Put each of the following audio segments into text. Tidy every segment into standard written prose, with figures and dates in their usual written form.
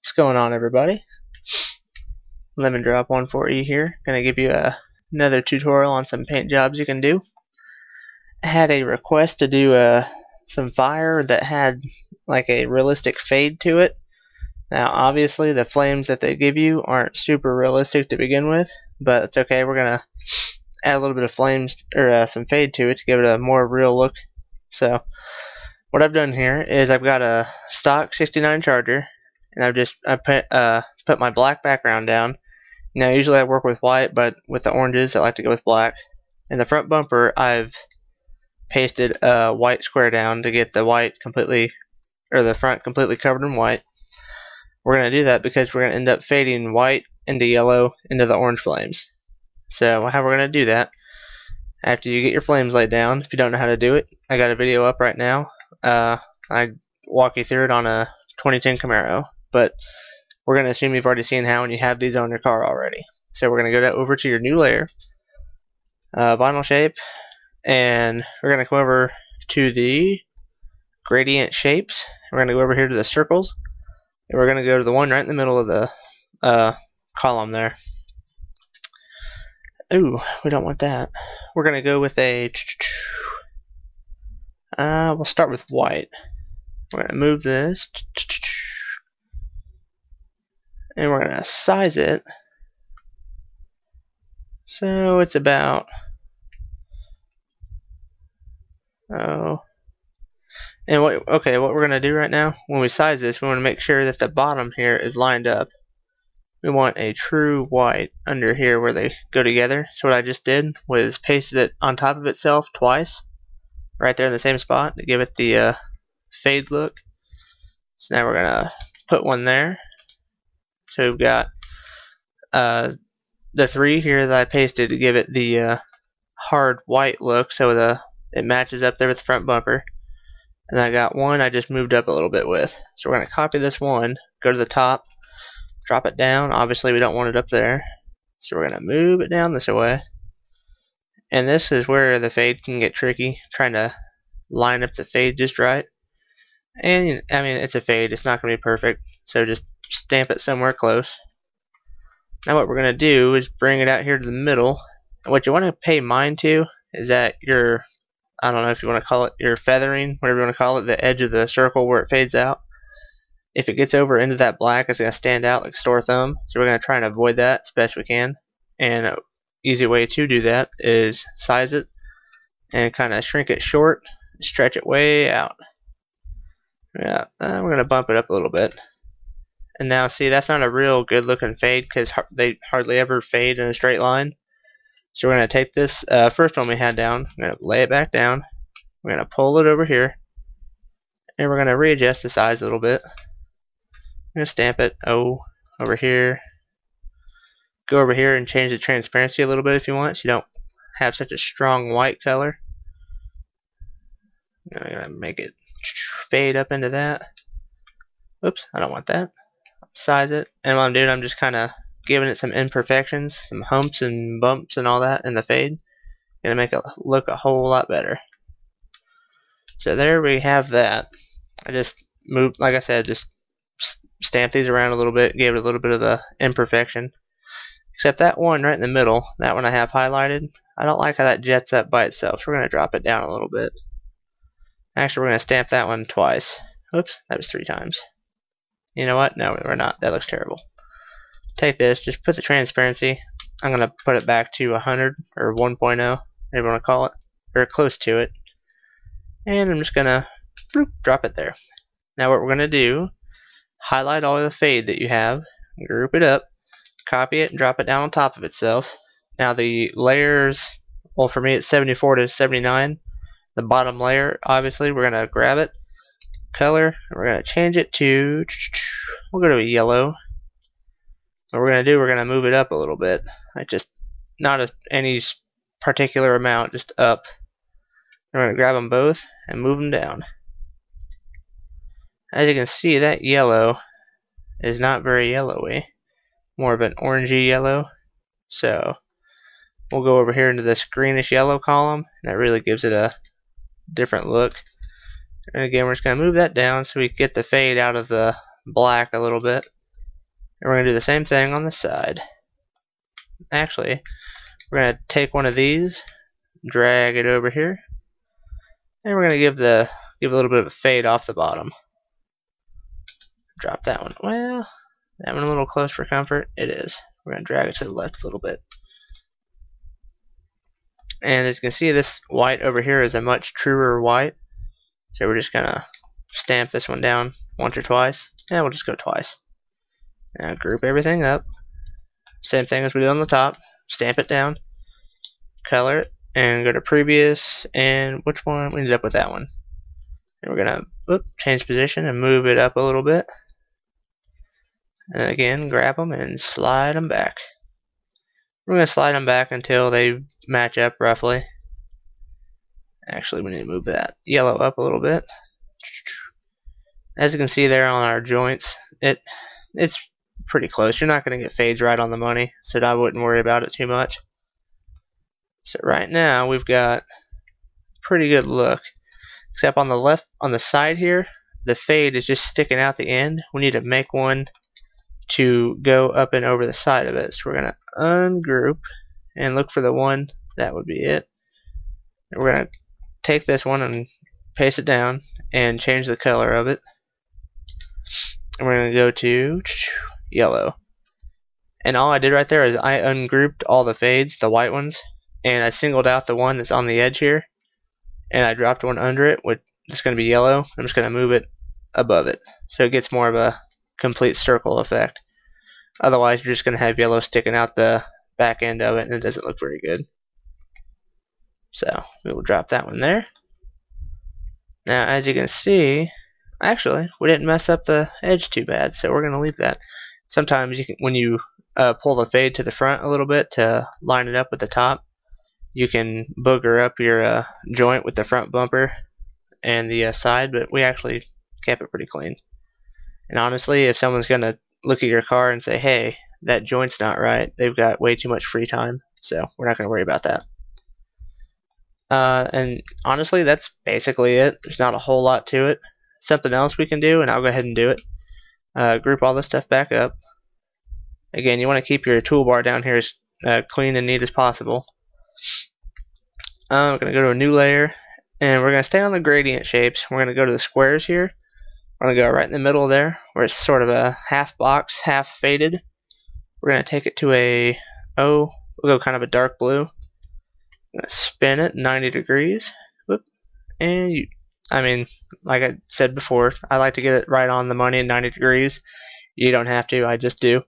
What's going on, everybody? Lemondrop14e here. Gonna give you another tutorial on some paint jobs you can do. I had a request to do some fire that had like a realistic fade to it. Now obviously the flames that they give you aren't super realistic to begin with, but it's okay. We're gonna add a little bit of flames or some fade to it to give it a more real look. So what I've done here is I've got a stock 69 Charger, and I put my black background down. Now usually I work with white, but with the oranges I like to go with black. In the front bumper I've pasted a white square down to get the white completely, or the front completely covered in white. We're going to do that because we're going to end up fading white into yellow into the orange flames. So how we're going to do that, after you get your flames laid down, if you don't know how to do it, I got a video up right now. I walk you through it on a 2010 Camaro, but we're going to assume you've already seen how and you have these on your car already. So we're going to go over to your new layer, vinyl shape, and we're going to come over to the gradient shapes. We're going to go over here to the circles, and we're going to go to the one right in the middle of the column there. Ooh, we don't want that. We're going to go with a we'll start with white. We're going to move this, and we're going to size it so it's about, and what we're going to do right now, when we size this, we want to make sure that the bottom here is lined up. We want a true white under here where they go together. So what I just did was pasted it on top of itself twice, right there in the same spot, to give it the fade look. So now we're gonna put one there. So we've got the three here that I pasted to give it the hard white look, so it matches up there with the front bumper. And I got one I just moved up a little bit with. So we're gonna copy this one, go to the top, drop it down. Obviously we don't want it up there, so we're gonna move it down this way. And this is where the fade can get tricky, trying to line up the fade just right. And I mean, it's a fade, it's not going to be perfect, so just stamp it somewhere close. Now what we're going to do is bring it out here to the middle. And what you want to pay mind to is that your, I don't know if you want to call it your feathering, whatever you want to call it, the edge of the circle where it fades out. If it gets over into that black, it's going to stand out like store thumb. So we're going to try and avoid that as best we can. And an easy way to do that is size it and kind of shrink it short, stretch it way out. Yeah, we're going to bump it up a little bit. And now see, that's not a real good looking fade because they hardly ever fade in a straight line. So we're going to take this first one we had down, we're going to lay it back down, we're going to pull it over here, and we're going to readjust the size a little bit. I'm going to stamp it over here. Go over here and change the transparency a little bit if you want, so you don't have such a strong white color. I'm going to make it fade up into that. Oops, I don't want that. Size it, and what I'm doing, I'm just kind of giving it some imperfections, some humps and bumps and all that in the fade. Gonna make it look a whole lot better. So there we have that. I just moved, like I said, just stamped these around a little bit, gave it a little bit of a imperfection. Except that one right in the middle, that one I have highlighted, I don't like how that jets up by itself, so we're going to drop it down a little bit. Actually, we're going to stamp that one twice. Oops, that was 3 times. You know what? No, we're not. That looks terrible. Take this, just put the transparency. I'm going to put it back to 100 or 1.0, whatever you want to call it, or close to it. And I'm just going to drop it there. Now what we're going to do, highlight all of the fade that you have, group it up, copy it, and drop it down on top of itself. Now the layers, well, for me it's 74 to 79. The bottom layer, obviously, we're going to grab it, color, and we're going to change it to, we'll go to a yellow. What we're going to do, we're going to move it up a little bit, like just not any particular amount, just up. We're going to grab them both and move them down. As you can see, that yellow is not very yellowy, more of an orangey yellow. So we'll go over here into this greenish yellow column, and that really gives it a different look. And again, we're just going to move that down so we get the fade out of the black a little bit. we're going to do the same thing on the side. Actually, we're going to take one of these, drag it over here, and we're going to give a little bit of a fade off the bottom. Drop that one. Well, that one a little close for comfort. It is. We're going to drag it to the left a little bit. And as you can see, this white over here is a much truer white. So we're just going to stamp this one down once or twice. Yeah, we'll just go twice. Now group everything up. Same thing as we did on the top. Stamp it down. Color it. And go to previous. And which one? We ended up with that one. And we're going to change position and move it up a little bit. And again, grab them and slide them back. We're going to slide them back until they match up roughly. Actually, we need to move that yellow up a little bit. As you can see there on our joints, it's pretty close. You're not going to get fades right on the money, so I wouldn't worry about it too much. So right now we've got a pretty good look. Except on the side here, the fade is just sticking out the end. We need to make one to go up and over the side of it. So we're going to ungroup and look for the one. That would be it. And we're going to take this one and paste it down and change the color of it. And we're going to go to yellow. And all I did right there is I ungrouped all the fades, the white ones, and I singled out the one that's on the edge here. And I dropped one under it, which is going to be yellow. I'm just going to move it above it, so it gets more of a complete circle effect. Otherwise, you're just going to have yellow sticking out the back end of it, and it doesn't look very good. So we will drop that one there. Now, as you can see, actually, we didn't mess up the edge too bad, so we're going to leave that. Sometimes when you pull the fade to the front a little bit to line it up with the top, you can booger up your joint with the front bumper and the side, but we actually kept it pretty clean. And honestly, if someone's going to look at your car and say, hey, that joint's not right, they've got way too much free time, so we're not going to worry about that. And honestly, that's basically it. There's not a whole lot to it. Something else we can do, and I'll go ahead and do it. Group all this stuff back up. Again, you want to keep your toolbar down here as clean and neat as possible. We're going to go to a new layer, and we're going to stay on the gradient shapes. We're going to go to the squares here. We're going to go right in the middle there, where it's sort of a half box, half faded. We're going to take it to we'll go kind of a dark blue. I'm going to spin it 90 degrees. Whoop. And like I said before, I like to get it right on the money at 90 degrees. You don't have to, I just do.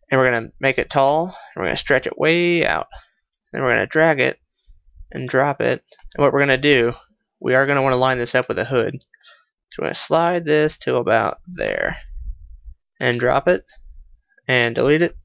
And we're going to make it tall. And we're going to stretch it way out. Then we're going to drag it and drop it. And what we're going to do, we are going to want to line this up with a hood. So we're going to slide this to about there. And drop it. And delete it.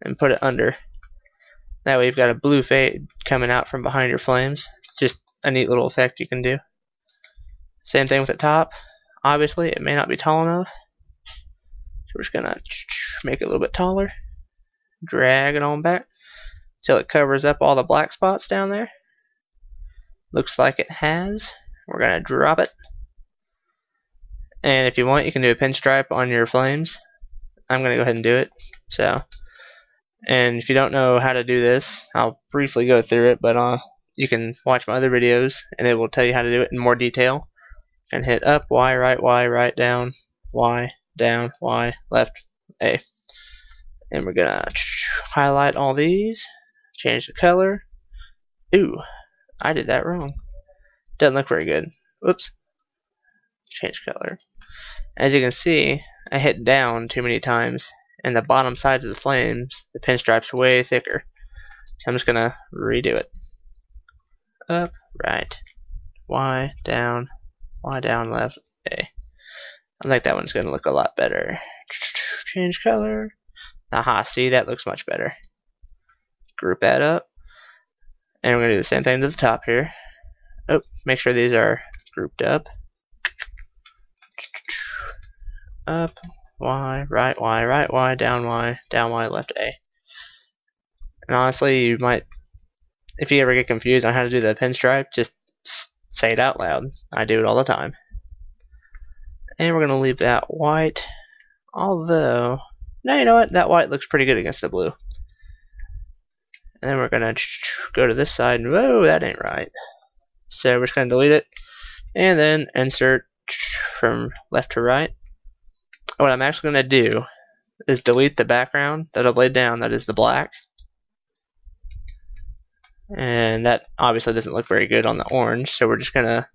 And put it under. That way you've got a blue fade coming out from behind your flames. It's just a neat little effect you can do. Same thing with the top. Obviously, it may not be tall enough. So we're just going to make it a little bit taller. Drag it on back till it covers up all the black spots down there. Looks like it has. We're going to drop it. And if you want, you can do a pinstripe on your flames. I'm going to go ahead and do it. And if you don't know how to do this, I'll briefly go through it, but you can watch my other videos and it will tell you how to do it in more detail. And hit up, Y, right, down, Y, left, A. And we're going to highlight all these, change the color. Ooh, I did that wrong. Doesn't look very good. Whoops. Change color. As you can see, I hit down too many times, and the bottom sides of the flames, the pinstripe's way thicker. So I'm just going to redo it. Up, right, Y, down, left, A. I think that one's going to look a lot better. Change color. Aha, see, that looks much better. Group that up. And we're going to do the same thing to the top here. Oh, make sure these are grouped up. Up, Y, right, down, left, A. And honestly, you might, if you ever get confused on how to do the pinstripe, just say it out loud. I do it all the time. And we're going to leave that white, although Now you know what? That white looks pretty good against the blue. And then we're going to go to this side. And whoa, that ain't right. So we're just going to delete it. And then insert from left to right. What I'm actually going to do is delete the background that I've laid down. That is the black. And that obviously doesn't look very good on the orange. So we're just going to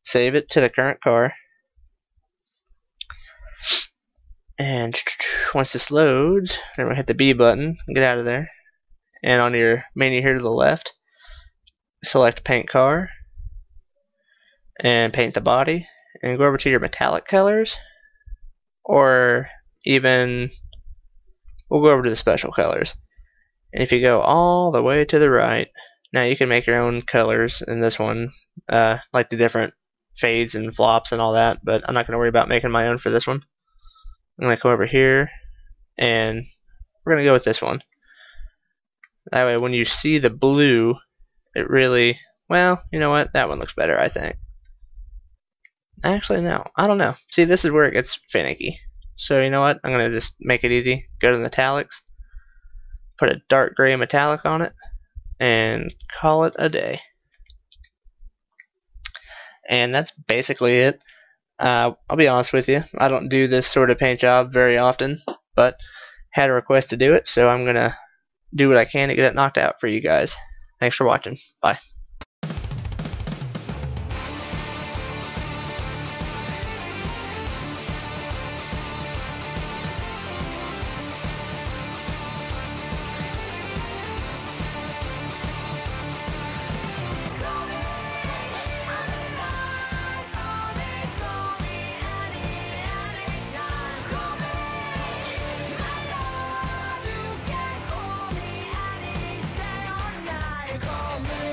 save it to the current car. And once this loads, then we'll hit the B button and get out of there. And on your menu here to the left, select Paint Car and paint the body. And go over to your metallic colors, or even we'll go over to the special colors. And if you go all the way to the right, now you can make your own colors in this one, like the different fades and flops and all that, but I'm not going to worry about making my own for this one. I'm going to come over here, and we're going to go with this one. That way when you see the blue, it really, well, you know what, that one looks better, I think. Actually, no, I don't know. See, this is where it gets finicky. So you know what, I'm going to just make it easy. Go to the metallics, put a dark gray metallic on it, and call it a day. And that's basically it. I'll be honest with you, I don't do this sort of paint job very often, but had a request to do it, so I'm going to do what I can to get it knocked out for you guys. Thanks for watching. Bye. Call me